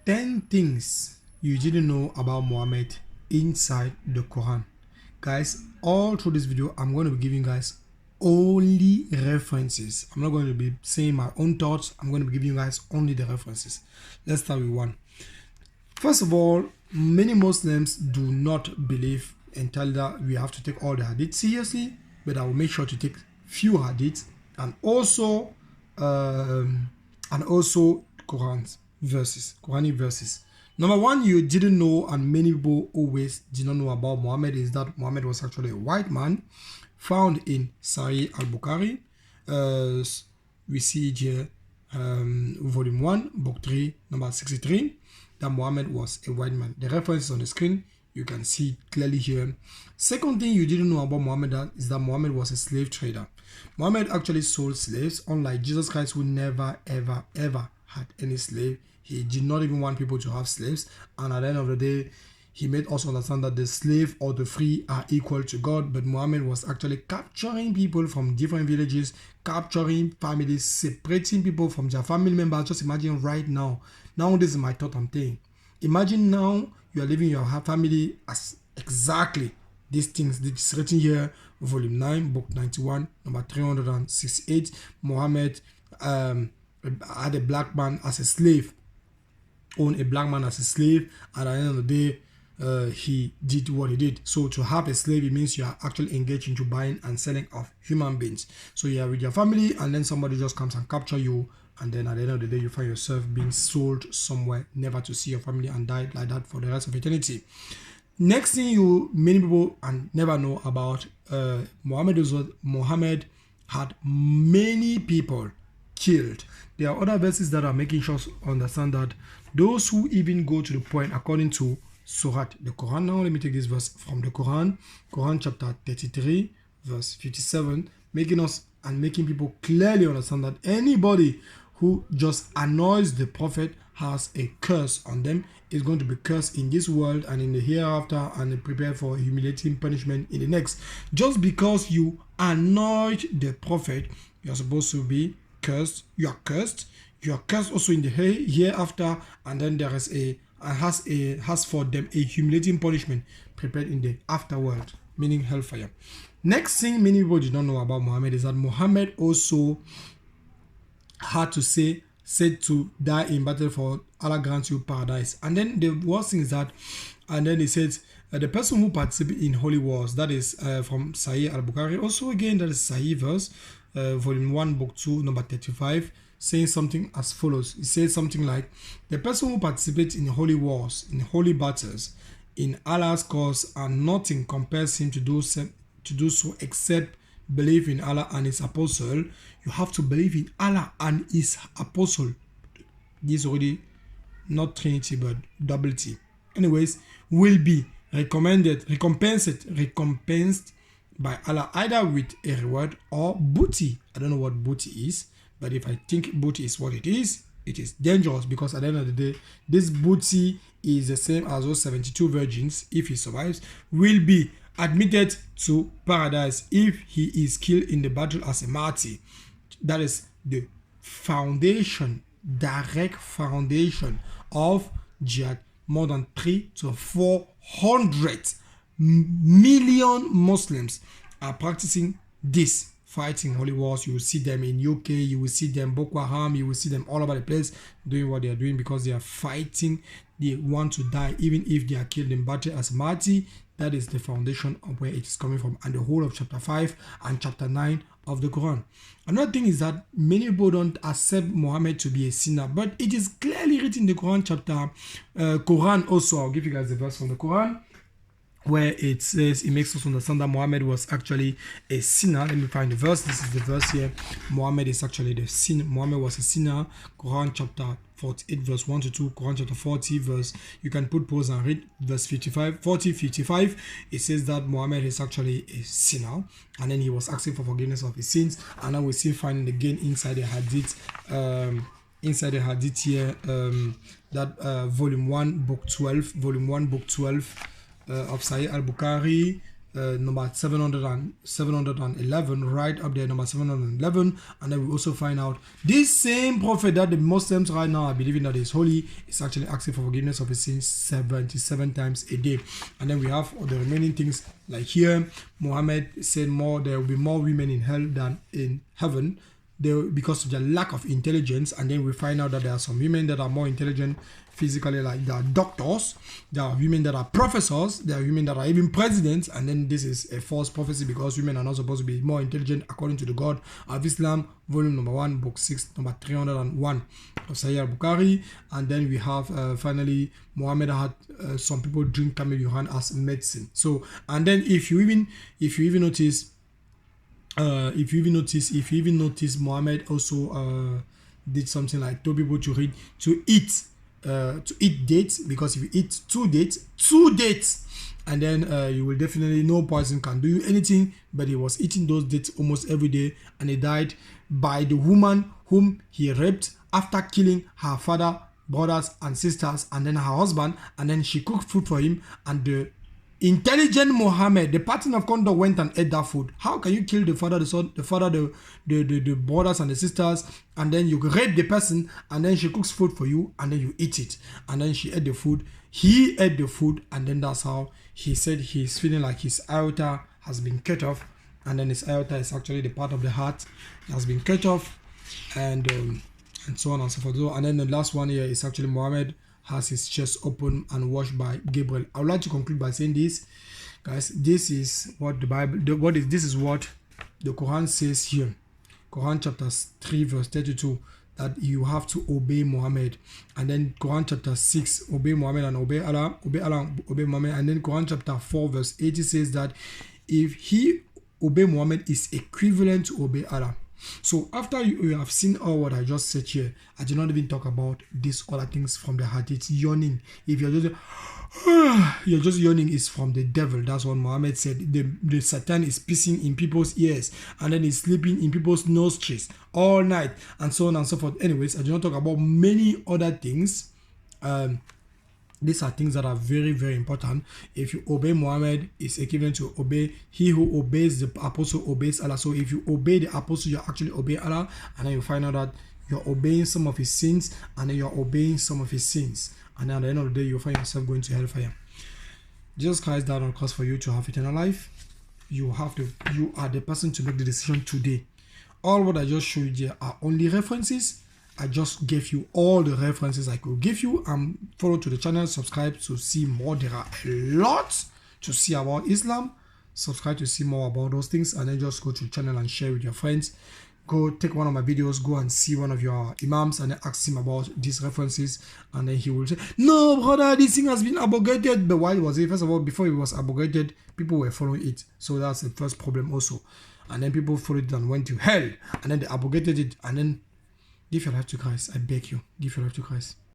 10 things you didn't know about Muhammad inside the Quran. Guys, all through this video, I'm going to be giving you guys only references. I'm not going to be saying my own thoughts. I'm going to be giving you guys only the references. Let's start with one. First of all, many Muslims do not believe entirely that we have to take all the hadith seriously, but I will make sure to take few hadiths and also Quranic verses. Number one, you didn't know, and many people always did not know about Muhammad, is that Muhammad was actually a white man, found in Sahih al-Bukhari. We see it here, volume 1, book 3, number 63, that Muhammad was a white man. The reference is on the screen. You can see it clearly here. Second thing you didn't know about Muhammad is that Muhammad was a slave trader. Muhammad actually sold slaves, unlike Jesus Christ, who never, ever, ever had any slave. He did not even want people to have slaves. And at the end of the day, he made us understand that the slave or the free are equal to God. But Muhammad was actually capturing people from different villages, capturing families, separating people from their family members. Just imagine right now. Now this is my thought I'm saying. Imagine now you are living your family as exactly these things. This is written here, volume 9, book 91, number 368. Muhammad had a black man as a slave, owned a black man as a slave, and at the end of the day, he did what he did. So to have a slave, it means you are actually engaged into buying and selling of human beings. So you are with your family, and then somebody just comes and capture you, and then at the end of the day, you find yourself being sold somewhere, never to see your family, and died like that for the rest of eternity. Next thing many people and never know about Muhammad is that Muhammad had many people killed. There are other verses that are making sure to understand that those who even go to the point according to Surah, the Quran. Now let me take this verse from the Quran, Quran chapter 33, verse 57, making people clearly understand that anybody who just annoys the Prophet has a curse on them, is going to be cursed in this world and in the hereafter, and prepare for humiliating punishment in the next. Just because you annoyed the Prophet, you are supposed to be cursed. You are cursed. You are cursed also in the hereafter, and then there is has for them a humiliating punishment prepared in the afterworld, meaning hellfire. Next thing many people did not know about Muhammad is that Muhammad also had to said to die in battle for Allah grants you paradise. And then the worst thing is that, and then he said, the person who participates in holy wars, that is from Sahih al-Bukhari, also again that is Sahih verse, volume 1, book 2, number 35, saying something as follows. It says something like, the person who participates in holy wars, in holy battles, in Allah's cause, and nothing compels him to do so except believe in Allah and His apostle. You have to believe in Allah and His apostle. This is already not Trinity but double T. Anyways, will be recompensed by Allah either with a reward or booty. I don't know what booty is, but if I think booty is what it is dangerous, because at the end of the day, this booty is the same as those 72 virgins. If he survives, will be admitted to paradise if he is killed in the battle as a martyr. That is the foundation, direct foundation of jihad. More than 300 to 400 million Muslims are practicing this, fighting holy wars. You will see them in UK, you will see them Boko Haram, you will see them all over the place doing what they are doing, because they are fighting. They want to die even if they are killed in battle as martyr. That is the foundation of where it is coming from, and the whole of chapter 5 and chapter 9 of the Quran. Another thing is that many people don't accept Muhammad to be a sinner, but it is clearly written in the Quran chapter, Quran also. I'll give you guys the verse from the Quran, where it says, it makes us understand that Muhammad was actually a sinner. Let me find the verse. This is the verse here. Muhammad is actually the sin. Muhammad was a sinner. Quran chapter 48 verse 1 to 2. Quran chapter 40 verse, you can put pause and read verse 55. It says that Muhammad is actually a sinner, and then he was asking for forgiveness of his sins. And then we see finding again inside the hadith, here, that volume 1 book 12 of Sahih al-Bukhari, number 711, right up there, number 711. And then we also find out this same prophet that the Muslims right now are believing that is holy is actually asking for forgiveness of his sins 77 times a day. And then we have all the remaining things, like here Muhammad said there will be more women in hell than in heaven, because of their lack of intelligence. And then we find out that there are some women that are more intelligent physically, like there are doctors, there are women that are professors, there are women that are even presidents. And then this is a false prophecy, because women are not supposed to be more intelligent according to the God of Islam, volume number 1, book 6, number 301 of Sahih al-Bukhari. And then we have Finally, Muhammad had some people drink camel urine as medicine. So, and then if you even notice, Muhammad also did something like told people to eat dates, because if you eat two dates, and then you will definitely, no poison can do you anything. But he was eating those dates almost every day, and he died by the woman whom he raped after killing her father, brothers and sisters, and then her husband. And then she cooked food for him, and the intelligent Muhammad, the pattern of conduct, went and ate that food. How can you kill the father, the son, the brothers and the sisters, and then you rape the person, and then she cooks food for you, and then you eat it? And then she ate the food, he ate the food, and then that's how he said he's feeling like his aorta has been cut off. And then his aorta is actually the part of the heart that has been cut off, and so on and so forth. And then the last one here is actually Muhammad has his chest open and washed by Gabriel. I would like to conclude by saying this, guys. This is what the Bible, this is what the Quran says here. Quran chapter 3 verse 32, that you have to obey Muhammad. And then Quran chapter 6, obey Muhammad and obey Allah, obey Muhammad. And then Quran chapter 4 verse 80 says that if he obey Muhammad is equivalent to obey Allah. So after you have seen all what I just said here, I did not even talk about these other things from the heart. It's yawning. If you're just yawning, is from the devil. That's what Muhammad said. The Satan is pissing in people's ears, and then he's sleeping in people's nostrils all night, and so on and so forth. Anyways, I did not talk about many other things. These are things that are very, very important. If you obey Muhammad, it's equivalent to obey. He who obeys the apostle obeys Allah. So if you obey the apostle, you actually obey Allah, and then you find out that you're obeying some of his sins, and then you're obeying some of his sins, and then at the end of the day, you'll find yourself going to hellfire. Jesus Christ died on the cross for you to have eternal life. You are the person to make the decision today. All what I just showed you are only references. I just gave you all the references I could give you. Follow to the channel, subscribe to see more. There are a lot to see about Islam. Subscribe to see more about those things, and then just go to the channel and share with your friends. Go take one of my videos, go and see one of your imams, and then ask him about these references, and then he will say, no brother, this thing has been abrogated. But why was it? First of all, before it was abrogated, people were following it, so that's the first problem also. And then people followed it and went to hell, and then they abrogated it, and then give your life to Christ. I beg you, give your life to Christ.